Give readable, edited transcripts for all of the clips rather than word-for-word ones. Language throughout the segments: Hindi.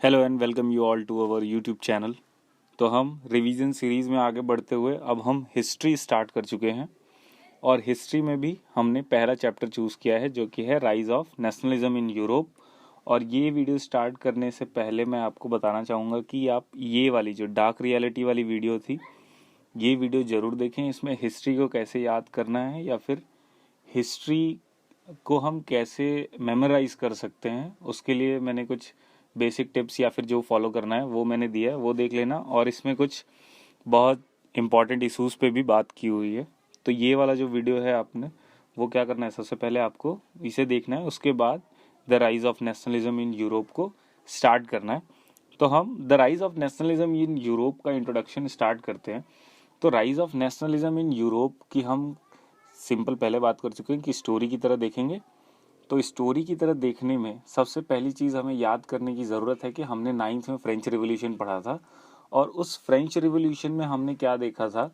Hello and welcome you all to our YouTube channel. तो हम रिवीजन सीरीज़ में आगे बढ़ते हुए अब हम हिस्ट्री स्टार्ट कर चुके हैं और हिस्ट्री में भी हमने पहला चैप्टर चूज़ किया है जो कि है rise of nationalism in Europe. और ये वीडियो स्टार्ट करने से पहले मैं आपको बताना चाहूँगा कि आप ये वाली जो डार्क रियलिटी वाली वीडियो थी ये वीडियो ज़रूर देखें। इसमें हिस्ट्री को कैसे याद करना है या फिर हिस्ट्री को हम कैसे मेमोराइज कर सकते हैं उसके लिए मैंने कुछ बेसिक टिप्स या फिर जो फॉलो करना है वो मैंने दिया है, वो देख लेना। और इसमें कुछ बहुत इम्पॉर्टेंट इश्यूज पे भी बात की हुई है। तो ये वाला जो वीडियो है आपने वो क्या करना है, सबसे पहले आपको इसे देखना है, उसके बाद the rise of nationalism in Europe को स्टार्ट करना है। तो हम the rise of nationalism in Europe का इंट्रोडक्शन स्टार्ट करते हैं। तो rise of nationalism in Europe की हम सिंपल पहले बात कर चुके हैं कि स्टोरी की तरह देखेंगे। तो स्टोरी की तरह देखने में सबसे पहली चीज़ हमें याद करने की ज़रूरत है कि हमने 9th में फ्रेंच रिवॉल्यूशन पढ़ा था और उस फ्रेंच रिवॉल्यूशन में हमने क्या देखा था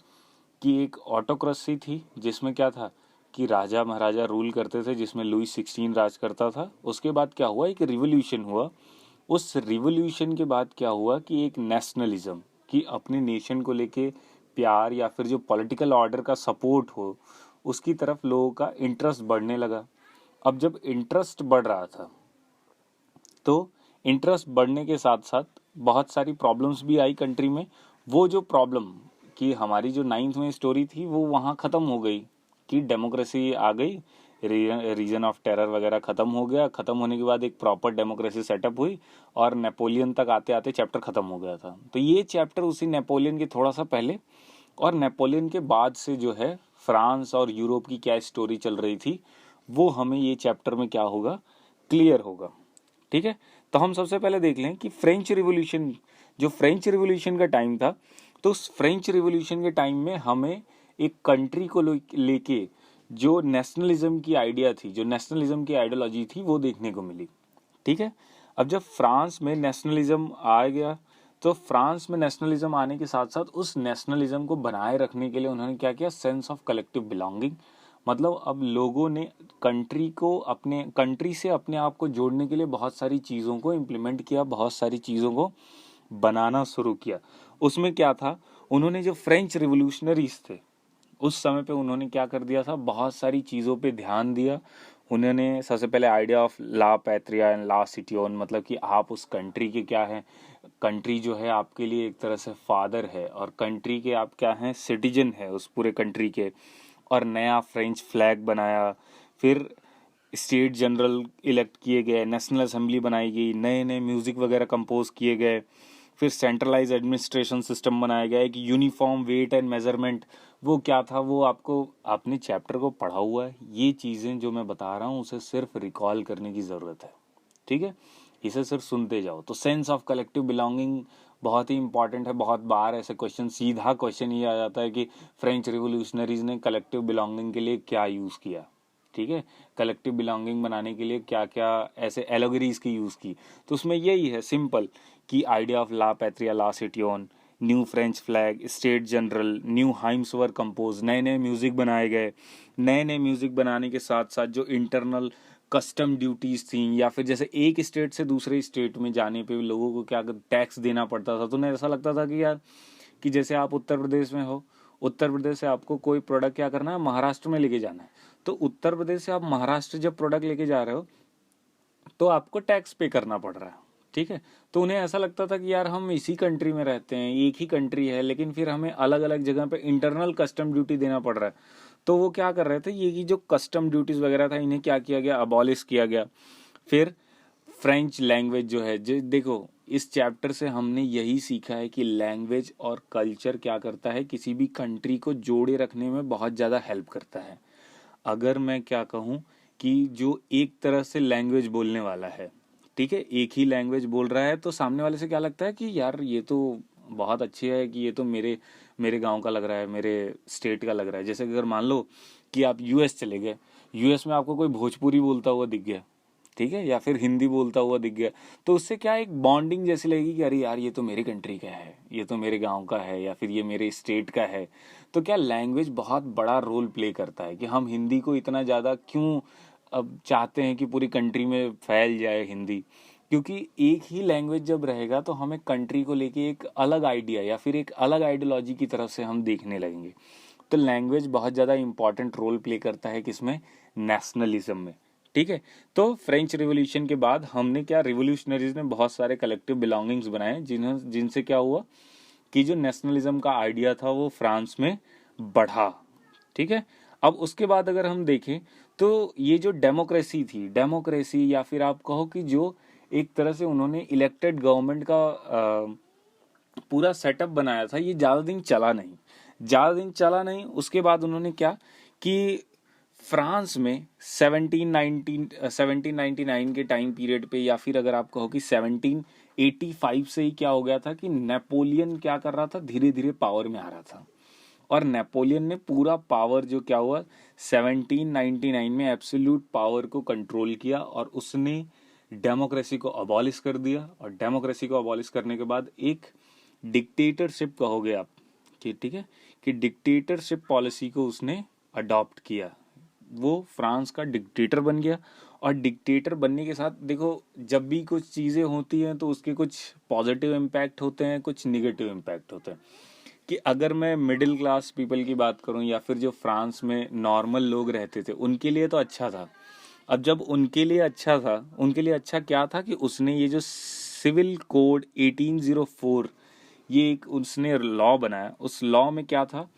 कि एक ऑटोक्रेसी थी जिसमें क्या था कि राजा महाराजा रूल करते थे, जिसमें लुई 16 राज करता था। उसके बाद क्या हुआ, एक रिवॉल्यूशन हुआ। उस रिवॉल्यूशन के बाद क्या हुआ कि एक नेशनलिज्म कि अपने नेशन को लेके प्यार या फिर जो पॉलिटिकल ऑर्डर का सपोर्ट हो उसकी तरफ लोगों का इंटरेस्ट बढ़ने लगा। अब जब इंटरेस्ट बढ़ रहा था तो इंटरेस्ट बढ़ने के साथ साथ बहुत सारी प्रॉब्लम्स भी आई कंट्री में। वो जो प्रॉब्लम कि हमारी जो 9th में स्टोरी थी वो वहाँ ख़त्म हो गई कि डेमोक्रेसी आ गई, रीजन ऑफ टेरर वगैरह ख़त्म हो गया। ख़त्म होने के बाद एक प्रॉपर डेमोक्रेसी सेटअप हुई और नेपोलियन तक आते आते चैप्टर ख़त्म हो गया था। तो ये चैप्टर उसी नेपोलियन के थोड़ा सा पहले और नेपोलियन के बाद से जो है फ्रांस और यूरोप की क्या स्टोरी चल रही थी वो हमें ये चैप्टर में क्या होगा, क्लियर होगा। ठीक है, तो हम सबसे पहले देख लें कि फ्रेंच रिवॉल्यूशन, जो फ्रेंच रिवॉल्यूशन का टाइम था, तो उस फ्रेंच रिवॉल्यूशन के टाइम में हमें एक कंट्री को लेके जो नेशनलिज्म की आइडिया थी, जो नेशनलिज्म की आइडियोलॉजी थी वो देखने को मिली। ठीक है, अब जब फ्रांस में नेशनलिज्म आ गया तो फ्रांस में नेशनलिज्म आने के साथ साथ उस नेशनलिज्म को बनाए रखने के लिए उन्होंने क्या किया, सेंस ऑफ कलेक्टिव बिलोंगिंग। मतलब अब लोगों ने कंट्री को, अपने कंट्री से अपने आप को जोड़ने के लिए बहुत सारी चीज़ों को इम्प्लीमेंट किया, बहुत सारी चीज़ों को बनाना शुरू किया। उसमें क्या था, उन्होंने जो फ्रेंच रिवोल्यूशनरीज थे उस समय पे उन्होंने क्या कर दिया था, बहुत सारी चीज़ों पे ध्यान दिया। उन्होंने सबसे पहले आइडिया ऑफ ला पैट्रिया एंड ला सिटियोन, मतलब कि आप उस कंट्री के क्या हैं, कंट्री जो है आपके लिए एक तरह से फादर है और कंट्री के आप क्या हैं, सिटीजन है उस पूरे कंट्री के। और नया फ्रेंच फ्लैग बनाया, फिर स्टेट जनरल इलेक्ट किए गए, नेशनल असेंबली बनाई गई, नए नए म्यूज़िक वगैरह कंपोज किए गए, फिर सेंट्रलाइज एडमिनिस्ट्रेशन सिस्टम बनाया गया, एक यूनिफॉर्म वेट एंड मेजरमेंट। वो क्या था, वो आपको आपने चैप्टर को पढ़ा हुआ है। ये चीज़ें जो मैं बता रहा हूँ उसे सिर्फ रिकॉल करने की ज़रूरत है। ठीक है, इसे सिर्फ सुनते जाओ। तो सेंस ऑफ कलेक्टिव बिलोंगिंग बहुत ही इंपॉर्टेंट है। बहुत बार ऐसे क्वेश्चन, सीधा क्वेश्चन ये आ जाता है कि फ्रेंच रिवोल्यूशनरीज ने कलेक्टिव बिलोंगिंग के लिए क्या यूज़ किया। ठीक है, कलेक्टिव बिलोंगिंग बनाने के लिए क्या क्या ऐसे एलोगरीज की यूज़ की। तो उसमें यही है सिंपल कि आइडिया ऑफ ला पैट्रिया ला सिटियोन, new French flag, state general, new hymns were compose, नए नए म्यूज़िक बनाए गए। नए नए म्यूज़िक बनाने के साथ साथ जो इंटरनल कस्टम ड्यूटीज थी, या फिर जैसे एक स्टेट से दूसरे स्टेट में जाने पे भी लोगों को क्या टैक्स देना पड़ता था। तो उन्हें ऐसा लगता था कि यार, कि जैसे आप उत्तर प्रदेश में हो, उत्तर प्रदेश से आपको कोई प्रोडक्ट क्या करना है, महाराष्ट्र में लेके जाना है। तो उत्तर प्रदेश से आप महाराष्ट्र जब प्रोडक्ट लेके जा रहे हो तो आपको टैक्स पे करना पड़ रहा है। ठीक है, तो उन्हें ऐसा लगता था कि यार हम इसी कंट्री में रहते हैं, एक ही कंट्री है, लेकिन फिर हमें अलग अलग जगह पे इंटरनल कस्टम ड्यूटी देना पड़ रहा है। तो वो क्या कर रहे थे, ये कि जो कस्टम ड्यूटीज वगैरह था इन्हें क्या किया गया, अबॉलिश किया गया। फिर फ्रेंच लैंग्वेज जो है, जो देखो इस चैप्टर से हमने यही सीखा है कि लैंग्वेज और कल्चर क्या करता है, किसी भी कंट्री को जोड़े रखने में बहुत ज़्यादा हेल्प करता है। अगर मैं क्या कहूँ कि जो एक तरह से लैंग्वेज बोलने वाला है, ठीक है, एक ही लैंग्वेज बोल रहा है, तो सामने वाले से क्या लगता है कि यार ये तो बहुत अच्छी है, कि ये तो मेरे मेरे गांव का लग रहा है, मेरे स्टेट का लग रहा है। जैसे अगर मान लो कि आप यूएस चले गए, यूएस में आपको कोई भोजपुरी बोलता हुआ दिख गया, ठीक है, या फिर हिंदी बोलता हुआ दिख गया, तो उससे क्या एक बॉन्डिंग जैसी लगेगी कि अरे यार ये तो मेरी कंट्री का है, ये तो मेरे गांव का है, या फिर ये मेरे स्टेट का है। तो क्या लैंग्वेज बहुत बड़ा रोल प्ले करता है कि हम हिंदी को इतना ज़्यादा क्यों अब चाहते हैं कि पूरी कंट्री में फैल जाए हिंदी। क्योंकि एक ही लैंग्वेज जब रहेगा तो हमें कंट्री को लेके एक अलग आइडिया या फिर एक अलग आइडियोलॉजी की तरफ से हम देखने लगेंगे। तो लैंग्वेज बहुत ज़्यादा इंपॉर्टेंट रोल प्ले करता है किसमें, नेशनलिज्म में। ठीक है, तो फ्रेंच रिवॉल्यूशन के बाद हमने क्या, रिवोल्यूशनरीज ने बहुत सारे कलेक्टिव बिलोंगिंग्स बनाए जिनसे क्या हुआ कि जो नेशनलिज्म का आइडिया था वो फ्रांस में बढ़ा। ठीक है, अब उसके बाद अगर हम देखें तो ये जो डेमोक्रेसी थी, डेमोक्रेसी या फिर आप कहो कि जो एक तरह से उन्होंने इलेक्टेड गवर्नमेंट का पूरा सेटअप बनाया था, ये ज़्यादा दिन चला नहीं, ज़्यादा दिन चला नहीं। उसके बाद उन्होंने क्या कि फ्रांस में 1799 के टाइम पीरियड पे, या फिर अगर आप कहो कि 1785 से ही क्या हो गया था कि नेपोलियन क्या कर रहा था, धीरे धीरे पावर में आ रहा था। और नेपोलियन ने पूरा पावर जो क्या हुआ 1799 में एब्सोल्यूट पावर को कंट्रोल किया और उसने डेमोक्रेसी को अबॉलिश कर दिया। और डेमोक्रेसी को अबॉलिश करने के बाद एक डिक्टेटरशिप कहोगे आप कि ठीक है कि डिक्टेटरशिप पॉलिसी को उसने अडॉप्ट किया। वो फ्रांस का डिक्टेटर बन गया। और डिक्टेटर बनने के साथ देखो, जब भी कुछ चीज़ें होती हैं तो उसके कुछ पॉजिटिव इम्पैक्ट होते हैं, कुछ निगेटिव इम्पैक्ट होते हैं। कि अगर मैं मिडिल क्लास पीपल की बात करूं या फिर जो फ्रांस में नॉर्मल लोग रहते थे उनके लिए तो अच्छा था। अब जब उनके लिए अच्छा था, उनके लिए अच्छा क्या था कि उसने ये जो सिविल कोड 1804 ये एक उसने लॉ बनाया। उस लॉ में क्या था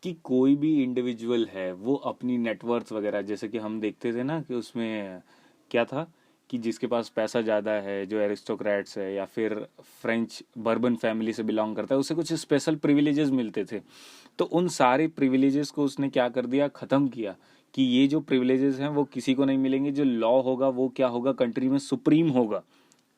कि कोई भी इंडिविजुअल है वो अपनी नेटवर्थ वगैरह, जैसे कि हम देखते थे ना कि उसमें क्या था कि जिसके पास पैसा ज़्यादा है, जो एरिस्टोक्रेट्स है या फिर फ्रेंच बर्बन फैमिली से बिलोंग करता है, उसे कुछ स्पेशल प्रिविलेजेस मिलते थे। तो उन सारे प्रिविलेजेस को उसने क्या कर दिया, ख़त्म किया कि ये जो प्रिविलेजेस हैं वो किसी को नहीं मिलेंगे। जो लॉ होगा वो क्या होगा, कंट्री में सुप्रीम होगा।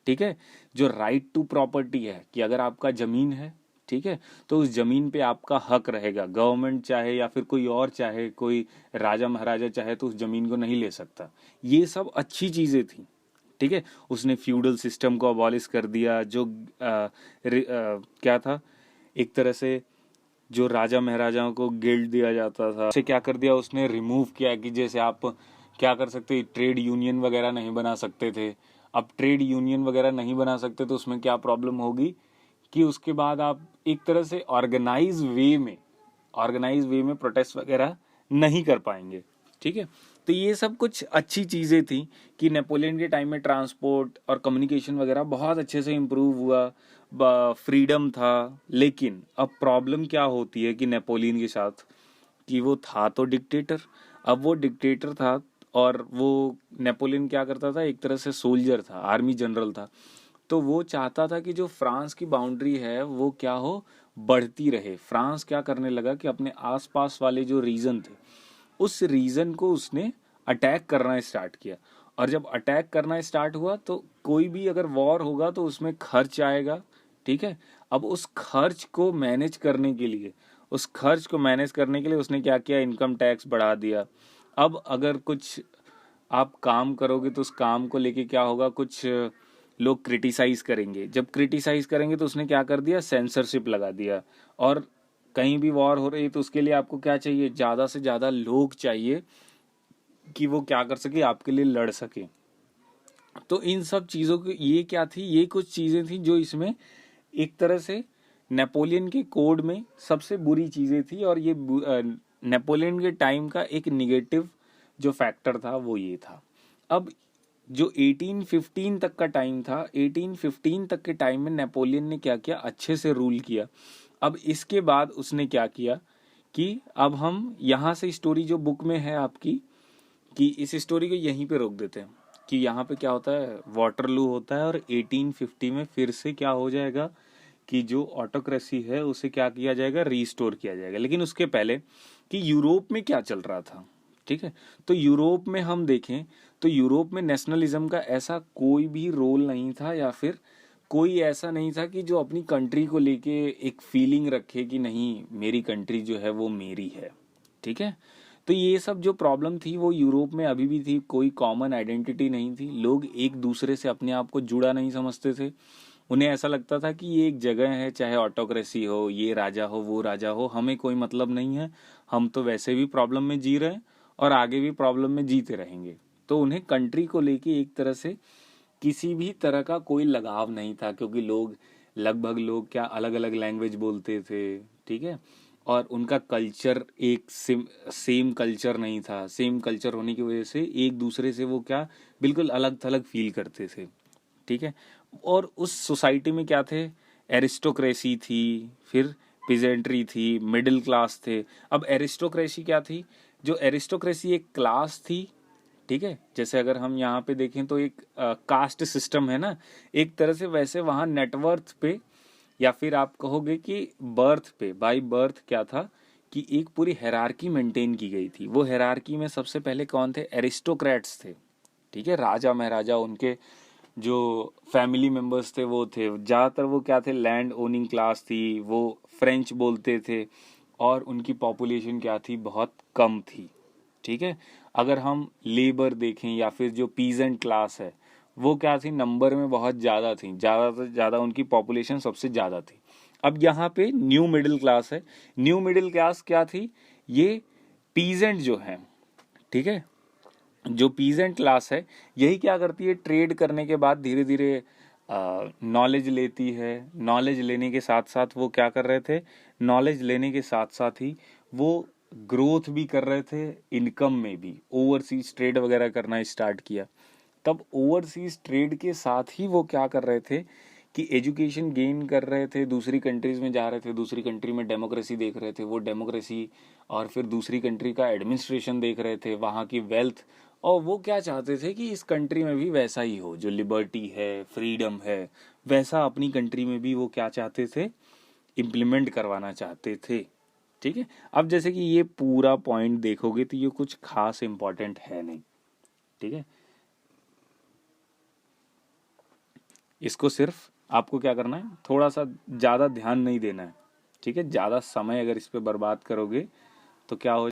ठीक है, जो राइट टू प्रॉपर्टी है कि अगर आपका ज़मीन है, ठीक है, तो उस जमीन पे आपका हक रहेगा। गवर्नमेंट चाहे या फिर कोई और चाहे, कोई राजा महाराजा चाहे तो उस जमीन को नहीं ले सकता। ये सब अच्छी चीज़ें थी। ठीक है, उसने फ्यूडल सिस्टम को अबॉलिश कर दिया। जो क्या था, एक तरह से जो राजा महाराजाओं को गिल्ड दिया जाता था, उसे क्या कर दिया उसने, रिमूव किया। कि जैसे आप क्या कर सकते, ट्रेड यूनियन वगैरह नहीं बना सकते थे। अब ट्रेड यूनियन वगैरह नहीं बना सकते तो उसमें क्या प्रॉब्लम होगी कि उसके बाद आप एक तरह से ऑर्गेनाइज वे में प्रोटेस्ट वगैरह नहीं कर पाएंगे। ठीक है, तो ये सब कुछ अच्छी चीज़ें थी कि नेपोलियन के टाइम में ट्रांसपोर्ट और कम्युनिकेशन वगैरह बहुत अच्छे से इम्प्रूव हुआ, फ्रीडम था। लेकिन अब प्रॉब्लम क्या होती है कि नेपोलियन के साथ कि वो था तो डिक्टेटर। अब वो डिक्टेटर था और वो नेपोलियन क्या करता था, एक तरह से सोल्जर था, आर्मी जनरल था। तो वो चाहता था कि जो फ्रांस की बाउंड्री है वो क्या हो, बढ़ती रहे। फ्रांस क्या करने लगा कि अपने आसपास वाले जो रीजन थे उस रीजन को उसने अटैक करना स्टार्ट किया। और जब अटैक करना स्टार्ट हुआ तो कोई भी अगर वॉर होगा तो उसमें खर्च आएगा। ठीक है, अब उस खर्च को मैनेज करने के लिए उसने क्या किया, इनकम टैक्स बढ़ा दिया। अब अगर कुछ आप काम करोगे तो उस काम को लेके क्या होगा, कुछ लोग क्रिटिसाइज करेंगे। जब क्रिटिसाइज करेंगे तो उसने क्या कर दिया, सेंसरशिप लगा दिया। और कहीं भी वॉर हो रही है तो उसके लिए आपको क्या चाहिए, ज़्यादा से ज़्यादा लोग चाहिए कि वो क्या कर सके, आपके लिए लड़ सके। तो इन सब चीज़ों की ये क्या थी, ये कुछ चीज़ें थी जो इसमें एक तरह से नेपोलियन के कोड में सबसे बुरी चीज़ें थी। और ये नेपोलियन के टाइम का एक निगेटिव जो फैक्टर था वो ये था। अब जो 1815 तक का टाइम था, 1815 तक के टाइम में नेपोलियन ने क्या किया, अच्छे से रूल किया। अब इसके बाद उसने क्या किया कि अब हम यहाँ से स्टोरी जो बुक में है आपकी, कि इस स्टोरी को यहीं पे रोक देते हैं कि यहाँ पे क्या होता है, वाटरलू होता है और 1850 में फिर से क्या हो जाएगा कि जो ऑटोक्रेसी है उसे क्या किया जाएगा, रीस्टोर किया जाएगा। लेकिन उसके पहले कि यूरोप में क्या चल रहा था। ठीक है, तो यूरोप में हम देखें तो यूरोप में नेशनलिज्म का ऐसा कोई भी रोल नहीं था, या फिर कोई ऐसा नहीं था कि जो अपनी कंट्री को लेके एक फीलिंग रखे कि नहीं मेरी कंट्री जो है वो मेरी है। ठीक है, तो ये सब जो प्रॉब्लम थी वो यूरोप में अभी भी थी। कोई कॉमन आइडेंटिटी नहीं थी, लोग एक दूसरे से अपने आप को जुड़ा नहीं समझते थे। उन्हें ऐसा लगता था कि ये एक जगह है, चाहे ऑटोक्रेसी हो, ये राजा हो वो राजा हो, हमें कोई मतलब नहीं है, हम तो वैसे भी प्रॉब्लम में जी रहे हैं और आगे भी प्रॉब्लम में जीते रहेंगे। तो उन्हें कंट्री को लेके एक तरह से किसी भी तरह का कोई लगाव नहीं था, क्योंकि लगभग लोग क्या अलग अलग लैंग्वेज बोलते थे, ठीक है, और उनका कल्चर एक सेम कल्चर नहीं था। सेम कल्चर होने की वजह से एक दूसरे से वो क्या बिल्कुल अलग थलग फील करते थे, ठीक है। और उस सोसाइटी में क्या थे, एरिस्टोक्रेसी थी, फिर पिजेंट्री थी, मिडिल क्लास थे। अब एरिस्टोक्रेसी क्या थी, जो एरिस्टोक्रेसी एक क्लास थी, ठीक है, जैसे अगर हम यहाँ पे देखें तो एक कास्ट सिस्टम है ना एक तरह से, वैसे वहाँ नेटवर्थ पे या फिर आप कहोगे कि बर्थ पे, बाय बर्थ क्या था कि एक पूरी हेरारकी मेंटेन की गई थी। वो हेरारकी में सबसे पहले कौन थे, एरिस्टोक्रेट्स थे, ठीक है, राजा महाराजा, उनके जो फैमिली मेंबर्स थे वो थे ज़्यादातर। वो क्या थे, लैंड ओनिंग क्लास थी, वो फ्रेंच बोलते थे और उनकी पॉपुलेशन क्या थी, बहुत कम थी, ठीक है। अगर हम लेबर देखें या फिर जो पीजेंट क्लास है वो क्या थी, नंबर में बहुत ज़्यादा थी, ज़्यादा से ज़्यादा उनकी पॉपुलेशन सबसे ज़्यादा थी। अब यहाँ पे न्यू मिडिल क्लास है। न्यू मिडिल क्लास क्या थी, ये पीजेंट जो है, ठीक है, जो पीजेंट क्लास है यही क्या करती है, ट्रेड करने के बाद धीरे धीरे नॉलेज लेती है। नॉलेज लेने के साथ साथ वो क्या कर रहे थे, नॉलेज लेने के साथ साथ ही वो ग्रोथ भी कर रहे थे, इनकम में भी ओवरसीज ट्रेड वगैरह करना स्टार्ट किया। तब ओवरसीज ट्रेड के साथ ही वो क्या कर रहे थे कि एजुकेशन गेन कर रहे थे, दूसरी कंट्रीज में जा रहे थे, दूसरी कंट्री में डेमोक्रेसी देख रहे थे, वो डेमोक्रेसी और फिर दूसरी कंट्री का एडमिनिस्ट्रेशन देख रहे थे, वहाँ की वेल्थ, और वो क्या चाहते थे कि इस कंट्री में भी वैसा ही हो, जो लिबर्टी है, फ्रीडम है, वैसा अपनी कंट्री में भी वो क्या चाहते थे, इम्प्लीमेंट करवाना चाहते थे, ठीक है। अब जैसे कि ये पूरा पॉइंट देखोगे तो ये कुछ खास इंपॉर्टेंट है नहीं, ठीक है। इसको सिर्फ आपको क्या करना है, थोड़ा सा ज़्यादा ध्यान नहीं देना है, ठीक है। ज़्यादा समय अगर इस पे बर्बाद करोगे तो क्या हो,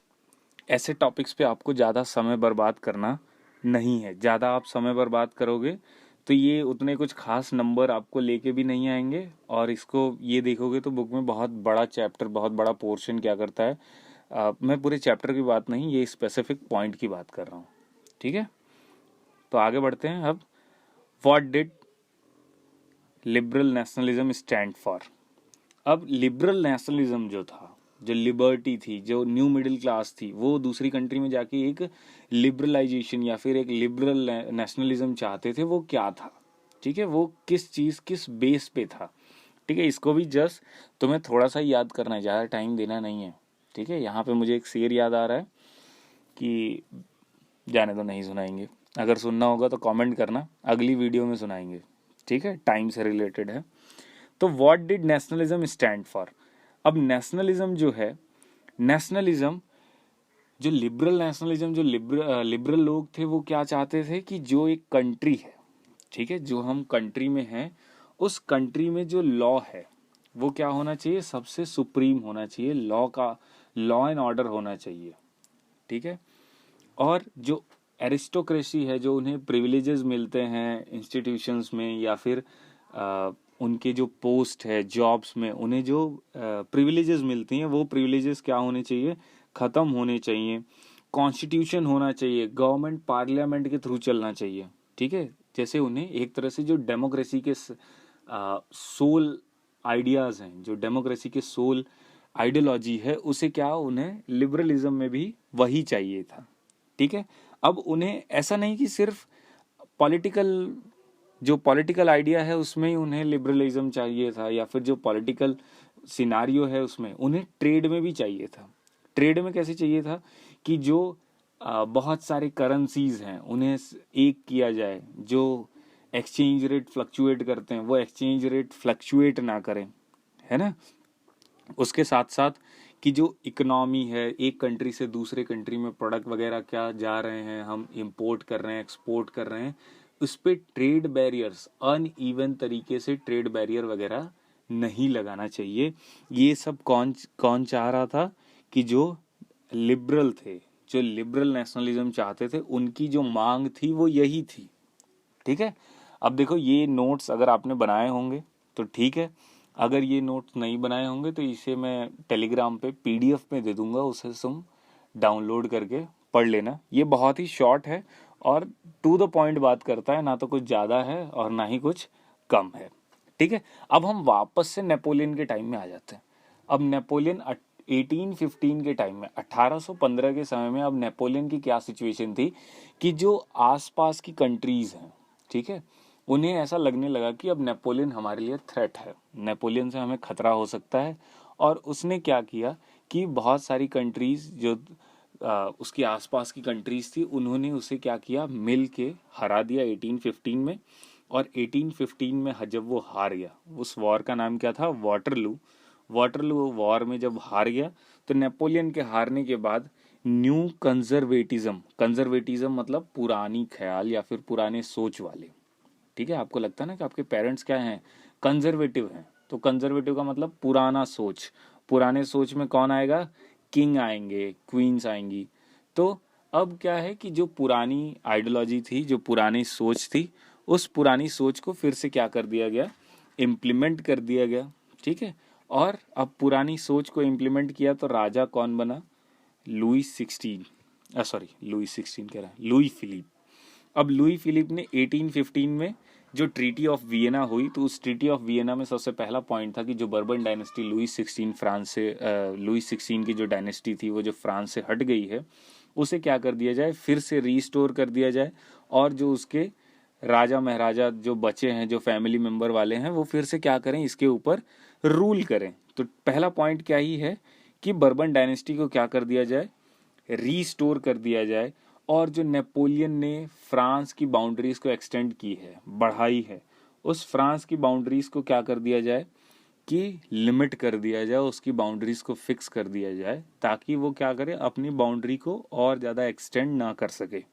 ऐसे टॉपिक्स पे आपको ज़्यादा समय बर्बाद करना नहीं है। ज़्यादा आप समय बर्बाद करोगे तो ये उतने कुछ खास नंबर आपको लेके भी नहीं आएंगे, और इसको ये देखोगे तो बुक में बहुत बड़ा चैप्टर, बहुत बड़ा पोर्शन क्या करता है, मैं पूरे चैप्टर की बात नहीं, ये स्पेसिफिक पॉइंट की बात कर रहा हूँ, ठीक है। तो आगे बढ़ते हैं। अब what did liberal nationalism stand for. अब लिबरल नेशनलिज्म जो था, जो लिबर्टी थी, जो न्यू मिडिल क्लास थी, वो दूसरी कंट्री में जाके एक लिबरलाइजेशन या फिर एक लिबरल नेशनलिज्म चाहते थे। वो क्या था, ठीक है, वो किस चीज़, किस बेस पे था, ठीक है। इसको भी जस्ट तुम्हें थोड़ा सा याद करना है, ज़्यादा टाइम देना नहीं है, ठीक है। यहाँ पे मुझे एक शेर याद आ रहा है कि जाने तो नहीं सुनाएंगे, अगर सुनना होगा तो कमेंट करना, अगली वीडियो में सुनाएंगे, ठीक है, टाइम से रिलेटेड है। तो what did nationalism stand for. अब नेशनलिज्म जो है, नेशनलिज्म जो लिबरल नेशनलिज्म, जो लिबरल लोग थे वो क्या चाहते थे कि जो एक कंट्री है, ठीक है, जो हम कंट्री में हैं, उस कंट्री में जो लॉ है वो क्या होना चाहिए, सबसे सुप्रीम होना चाहिए, लॉ का, लॉ एंड ऑर्डर होना चाहिए, ठीक है। और जो एरिस्टोक्रेसी है, जो उन्हें प्रिविलेजेस मिलते हैं इंस्टीट्यूशंस में या फिर उनके जो पोस्ट है, जॉब्स में उन्हें जो प्रिविलेजेस मिलती हैं, वो प्रिविलेजेस क्या होने चाहिए, ख़त्म होने चाहिए। कॉन्स्टिट्यूशन होना चाहिए, गवर्नमेंट पार्लियामेंट के थ्रू चलना चाहिए, ठीक है। जैसे उन्हें एक तरह से जो डेमोक्रेसी के सोल आइडियाज़ हैं, जो डेमोक्रेसी के सोल आइडियोलॉजी है, उसे क्या उन्हें लिबरलिज्म में भी वही चाहिए था, ठीक है। अब उन्हें ऐसा नहीं कि सिर्फ पॉलिटिकल, जो पॉलिटिकल आइडिया है उसमें ही उन्हें लिबरलिज्म चाहिए था, या फिर जो पॉलिटिकल सिनारियो है उसमें, उन्हें ट्रेड में भी चाहिए था। ट्रेड में कैसे चाहिए था कि जो बहुत सारे करेंसीज हैं उन्हें एक किया जाए, जो एक्सचेंज रेट फ्लक्चुएट करते हैं वो एक्सचेंज रेट फ्लक्चुएट ना करें, है ना। उसके साथ साथ कि जो इकोनॉमी है, एक कंट्री से दूसरे कंट्री में प्रोडक्ट वगैरह क्या जा रहे हैं, हम इंपोर्ट कर रहे हैं, एक्सपोर्ट कर रहे हैं, उस पर ट्रेड बैरियर्स, अनइवन तरीके से ट्रेड बैरियर वगैरह नहीं लगाना चाहिए। ये सब कौन कौन चाह रहा था कि जो लिबरल थे, जो लिबरल नेशनलिज्म चाहते थे, उनकी जो मांग थी वो यही थी, ठीक है। अब देखो, ये नोट्स अगर आपने बनाए होंगे तो ठीक है, अगर ये नोट्स नहीं बनाए होंगे तो इसे मैं टेलीग्राम पे PDF में दे दूंगा, उसे तुम डाउनलोड करके पढ़ लेना। ये बहुत ही शॉर्ट है और टू द पॉइंट बात करता है, ना तो कुछ ज़्यादा है और ना ही कुछ कम है। ठीक है, अब हम वापस से नेपोलियन के टाइम में आ जाते हैं। अब नेपोलियन 1815 के टाइम में, 1815 के समय में, अब नेपोलियन की क्या सिचुएशन थी कि जो आसपास की कंट्रीज हैं, ठीक है, उन्हें ऐसा लगने लगा कि अब नेपोलियन हमारे लिए थ्रेट है, नेपोलियन से हमें खतरा हो सकता है। और उसने क्या किया कि बहुत सारी कंट्रीज जो उसकी आसपास की कंट्रीज थी, उन्होंने उसे क्या किया, मिल के हरा दिया 1815 में। और 1815 में जब वो हार गया, उस वॉर का नाम क्या था, वाटरलू। वाटरलू वॉर में जब हार गया, तो नेपोलियन के हारने के बाद न्यू कंजर्वेटिज्म, कंजर्वेटिज्म मतलब पुरानी ख्याल या फिर पुराने सोच वाले, ठीक है, आपको लगता है ना कि आपके पेरेंट्स क्या हैं, कंजर्वेटिव हैं, तो कंजर्वेटिव का मतलब पुराना सोच। पुराने सोच में कौन आएगा, किंग आएंगे, क्वींस आएंगी। तो अब क्या है कि जो पुरानी आइडियोलॉजी थी, जो पुरानी सोच थी, उस पुरानी सोच को फिर से क्या कर दिया गया, इम्प्लीमेंट कर दिया गया। ठीक है, और अब पुरानी सोच को इम्प्लीमेंट किया तो राजा कौन बना, लुई फिलिप। अब लुई फिलिप ने 1815 में जो ट्रीटी ऑफ वियना हुई, तो उस ट्रीटी ऑफ वियना में सबसे पहला पॉइंट था कि जो बर्बन डायनेस्टी लुई 16 की जो डायनेस्टी थी, वो जो फ्रांस से हट गई है, उसे क्या कर दिया जाए, फिर से रीस्टोर कर दिया जाए। और जो उसके राजा महाराजा जो बचे हैं, जो फैमिली मेंबर वाले हैं, वो फिर से क्या करें, इसके ऊपर रूल करें। तो पहला पॉइंट क्या ही है कि बर्बन डायनेस्टी को क्या कर दिया जाए, रीस्टोर कर दिया जाए। और जो नेपोलियन ने फ्रांस की बाउंड्रीज को एक्सटेंड की है, बढ़ाई है, उस फ्रांस की बाउंड्रीज को क्या कर दिया जाए कि लिमिट कर दिया जाए, उसकी बाउंड्रीज को फिक्स कर दिया जाए, ताकि वो क्या करे, अपनी बाउंड्री को और ज़्यादा एक्सटेंड ना कर सके।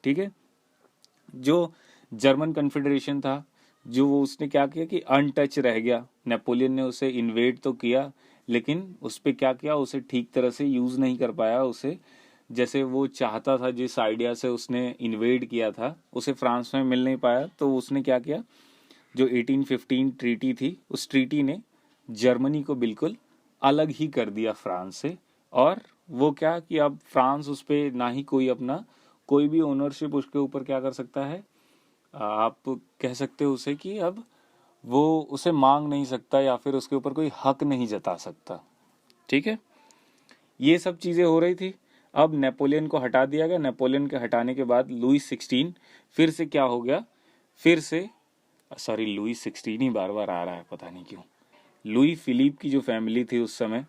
ठीक है, जो जर्मन कन्फेडरेशन था, जो वो उसने क्या किया कि अनटच रह गया। नेपोलियन ने उसे इन्वेड तो किया, लेकिन उस पर क्या किया, उसे ठीक तरह से यूज़ नहीं कर पाया, उसे जैसे वो चाहता था, जिस आइडिया से उसने इन्वेड किया था, उसे फ्रांस में मिल नहीं पाया। तो उसने क्या किया, जो 1815 ट्रीटी थी, उस ट्रीटी ने जर्मनी को बिल्कुल अलग ही कर दिया फ्रांस से। और वो क्या कि अब फ्रांस उस पर ना ही कोई अपना कोई भी ओनरशिप उसके ऊपर क्या कर सकता है, आप कह सकते हो उसे कि अब वो उसे मांग नहीं सकता या फिर उसके ऊपर कोई हक नहीं जता सकता। ठीक है, ये सब चीज़ें हो रही थी। अब नेपोलियन को हटा दिया गया। नेपोलियन के हटाने के बाद लुई 16 फिर से क्या हो गया, फिर से लुई 16 ही बार बार आ रहा है, पता नहीं क्यों। लुई फिलिप की जो फैमिली थी उस समय,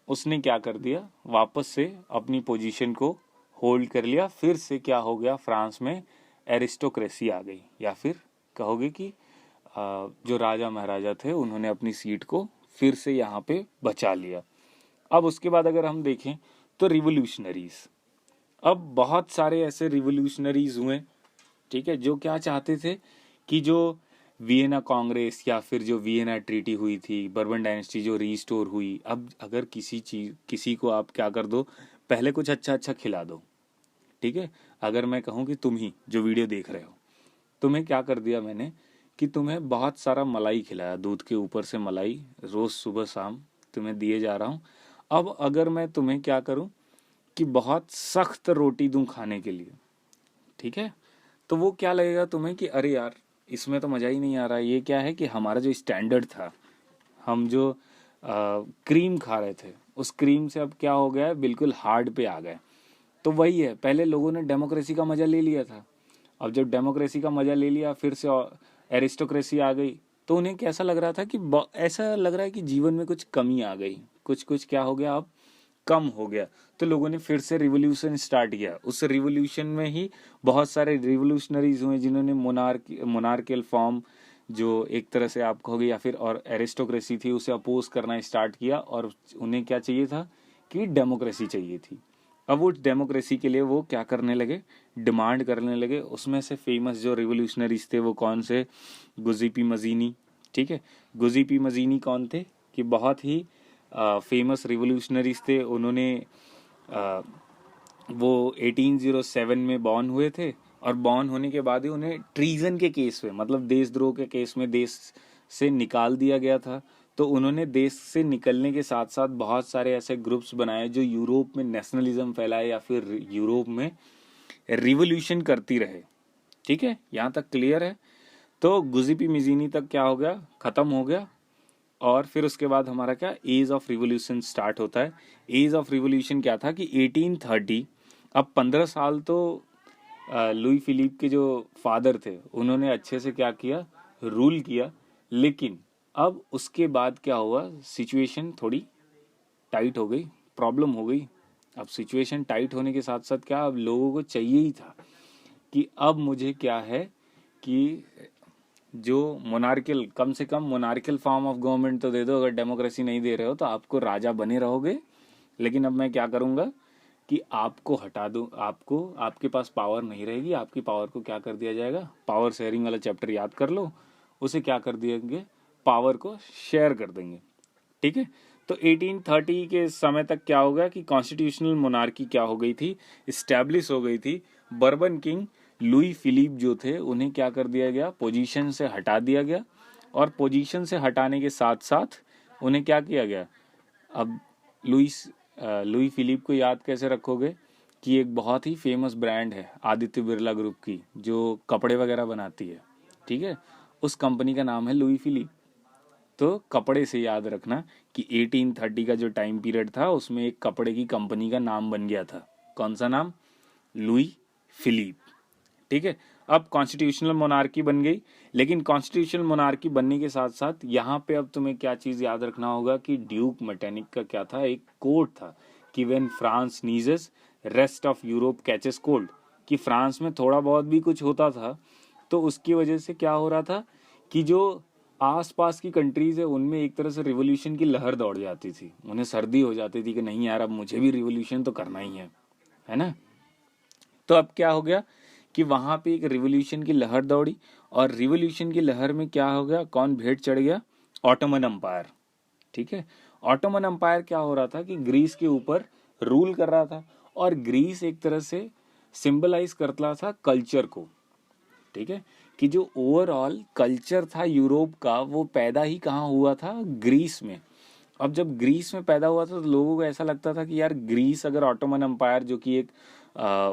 उसने क्या कर दिया, वापस से अपनी पोजीशन को होल्ड कर लिया। फिर से क्या हो गया, फ्रांस में एरिस्टोक्रेसी आ गई, या फिर कहोगे कि जो राजा महाराजा थे, उन्होंने अपनी सीट को फिर से यहाँ पे बचा लिया। अब उसके बाद अगर हम देखें तो रिवोल्यूशनरीज, अब बहुत सारे ऐसे रिवोल्यूशनरीज हुए, ठीक है, जो क्या चाहते थे कि जो वियना कांग्रेस या फिर जो वियना ट्रीटी हुई थी, बर्बन डायनेस्टी जो रीस्टोर हुई, अब अगर किसी को आप क्या कर दो, पहले कुछ अच्छा अच्छा खिला दो। ठीक है, अगर मैं कहूँ कि तुम ही जो वीडियो देख रहे हो, तुम्हें क्या कर दिया मैंने कि तुम्हें बहुत सारा मलाई खिलाया, दूध के ऊपर से मलाई रोज़ सुबह शाम तुम्हें दिए जा रहा हूँ। अब अगर मैं तुम्हें क्या करूँ कि बहुत सख्त रोटी दूं खाने के लिए, ठीक है, तो वो क्या लगेगा तुम्हें कि अरे यार, इसमें तो मज़ा ही नहीं आ रहा। ये क्या है कि हमारा जो स्टैंडर्ड था, हम जो क्रीम खा रहे थे, उस क्रीम से अब क्या हो गया है, बिल्कुल हार्ड पे आ गए। तो वही है, पहले लोगों ने डेमोक्रेसी का मज़ा ले लिया था, अब जब डेमोक्रेसी का मज़ा ले लिया, फिर से एरिस्टोक्रेसी आ गई, तो उन्हें कैसा लग रहा था कि ऐसा लग रहा है कि जीवन में कुछ कमी आ गई, कुछ कुछ क्या हो गया, अब कम हो गया। तो लोगों ने फिर से रिवोल्यूशन स्टार्ट किया। उस रिवोल्यूशन में ही बहुत सारे रिवोल्यूशनरीज हुए, जिन्होंने मोनार्कियल फॉर्म, जो एक तरह से आप कहोगे, या फिर और एरिस्टोक्रेसी थी, उसे अपोज करना स्टार्ट किया। और उन्हें क्या चाहिए था कि डेमोक्रेसी चाहिए थी। अब वो डेमोक्रेसी के लिए वो क्या करने लगे, डिमांड करने लगे। उसमें से फेमस जो रिवोल्यूशनरीज थे वो कौन से, गुजीपी मजीनी। ठीक है, गुजीपी मजीनी कौन थे कि बहुत ही फेमस रिवोल्यूशनरीज थे। उन्होंने वो 1807 में बॉर्न हुए थे, और बॉर्न होने के बाद ही उन्हें ट्रीजन के केस में, मतलब देशद्रोह के केस में देश से निकाल दिया गया था। तो उन्होंने देश से निकलने के साथ साथ बहुत सारे ऐसे ग्रुप्स बनाए जो यूरोप में नेशनलिज्म फैलाए, या फिर यूरोप में रिवोल्यूशन करती रहे। ठीक है, यहाँ तक क्लियर है। तो गुजिपी मिजीनी तक क्या हो गया, खत्म हो गया। और फिर उसके बाद हमारा क्या, एज ऑफ रिवोल्यूशन स्टार्ट होता है। एज ऑफ रिवोल्यूशन क्या था कि 1830, अब 15 साल तो लुई फिलिप के जो फादर थे उन्होंने अच्छे से क्या किया, रूल किया। लेकिन अब उसके बाद क्या हुआ, सिचुएशन थोड़ी टाइट हो गई, प्रॉब्लम हो गई। अब सिचुएशन टाइट होने के साथ साथ क्या, अब लोगों को चाहिए ही था कि अब मुझे क्या है कि जो मोनार्कियल, कम से कम मोनार्कियल फॉर्म ऑफ गवर्नमेंट तो दे दो। अगर डेमोक्रेसी नहीं दे रहे हो तो आपको राजा बने रहोगे, लेकिन अब मैं क्या करूँगा कि आपको हटा दूं, आपको, आपके पास पावर नहीं रहेगी, आपकी पावर को क्या कर दिया जाएगा, पावर शेयरिंग वाला चैप्टर याद कर लो, उसे क्या कर देंगे, पावर को शेयर कर देंगे। ठीक है, तो 1830 के समय तक क्या होगा कि कॉन्स्टिट्यूशनल मोनार्की क्या हो गई थी, इस्टेब्लिश हो गई थी। बर्बन किंग लुई फिलिप जो थे उन्हें क्या कर दिया गया, पोजीशन से हटा दिया गया। और पोजीशन से हटाने के साथ साथ उन्हें क्या किया गया, अब लुई फिलिप को याद कैसे रखोगे कि एक बहुत ही फेमस ब्रांड है आदित्य बिरला ग्रुप की जो कपड़े वगैरह बनाती है। ठीक है, उस कंपनी का नाम है लुई फिलिप। तो कपड़े से याद रखना कि 1830 का जो टाइम पीरियड था उसमें एक कपड़े की कंपनी का नाम बन गया था। कौन सा नाम, लुई फिलिप। ठीक है, अब कॉन्स्टिट्यूशनल मोनार्की बन गई। लेकिन कॉन्स्टिट्यूशनल मोनार्की बनने के साथ साथ यहाँ पे अब तुम्हें क्या चीज याद रखना होगा कि ड्यूक मैटेनिक का क्या था, एक कोड था कि when France नीजेस rest of Europe catches cold, कि फ्रांस में थोड़ा बहुत भी कुछ होता था तो उसकी वजह से क्या हो रहा था कि जो आसपास की कंट्रीज है उनमें एक तरह से रिवोल्यूशन की लहर दौड़ जाती थी, उन्हें सर्दी हो जाती थी कि नहीं यार अब मुझे भी रिवोल्यूशन तो करना ही है ना। तो अब क्या हो गया कि वहां पे एक रिवोल्यूशन की लहर दौड़ी, और रिवोल्यूशन की लहर में क्या हो गया, कौन भेंट चढ़ गया, ऑटोमन अंपायर। ठीक है, ऑटोमन अंपायर क्या हो रहा था कि ग्रीस के ऊपर रूल कर रहा था, और ग्रीस एक तरह से सिंबलाइज करता था कल्चर को। ठीक है, कि जो ओवरऑल कल्चर था यूरोप का वो पैदा ही कहाँ हुआ था, ग्रीस में। अब जब ग्रीस में पैदा हुआ था तो लोगों को ऐसा लगता था कि यार ग्रीस अगर ऑटोमन एम्पायर जो कि एक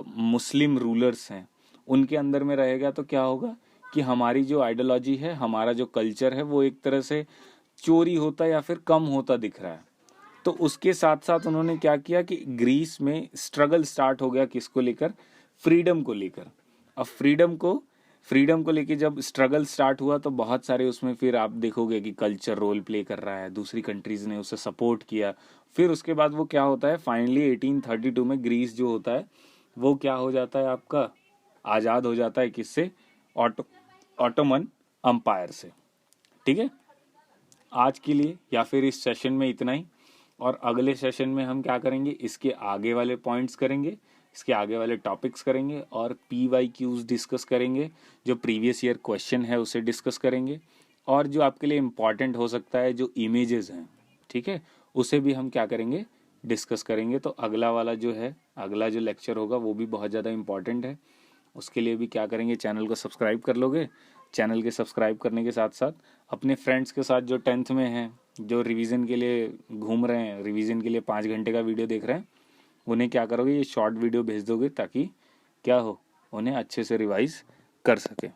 मुस्लिम रूलर्स हैं उनके अंदर में रहेगा तो क्या होगा कि हमारी जो आइडियोलॉजी है, हमारा जो कल्चर है वो एक तरह से चोरी होता या फिर कम होता दिख रहा है। तो उसके साथ साथ उन्होंने क्या किया कि ग्रीस में स्ट्रगल स्टार्ट हो गया, किसको लेकर, फ्रीडम को लेकर। अब फ्रीडम को लेके जब स्ट्रगल स्टार्ट हुआ तो बहुत सारे उसमें फिर आप देखोगे कि कल्चर रोल प्ले कर रहा है, दूसरी कंट्रीज ने उसे सपोर्ट किया। फिर उसके बाद वो क्या होता है, फाइनली 1832 में ग्रीस जो होता है वो क्या हो जाता है आपका, आज़ाद हो जाता है, किससे, ऑटोमन अंपायर से। ठीक है, आज के लिए या फिर इस सेशन में इतना ही, और अगले सेशन में हम क्या करेंगे, इसके आगे वाले पॉइंट्स करेंगे, इसके आगे वाले टॉपिक्स करेंगे, और PYQs डिस्कस करेंगे, जो प्रीवियस ईयर क्वेश्चन है उसे डिस्कस करेंगे, और जो आपके लिए इम्पॉर्टेंट हो सकता है जो इमेजेस हैं, ठीक है, उसे भी हम क्या करेंगे, डिस्कस करेंगे। तो अगला वाला जो है, अगला जो लेक्चर होगा वो भी बहुत ज़्यादा इम्पॉर्टेंट है। उसके लिए भी क्या करेंगे, चैनल को सब्सक्राइब कर लोगे। चैनल के सब्सक्राइब करने के साथ साथ अपने फ्रेंड्स के साथ जो 10th में हैं, जो रिवीजन के लिए घूम रहे हैं, रिवीजन के लिए 5 घंटे का वीडियो देख रहे हैं, उन्हें क्या करोगे, ये शॉर्ट वीडियो भेज दोगे ताकि क्या हो, उन्हें अच्छे से रिवाइज कर सके।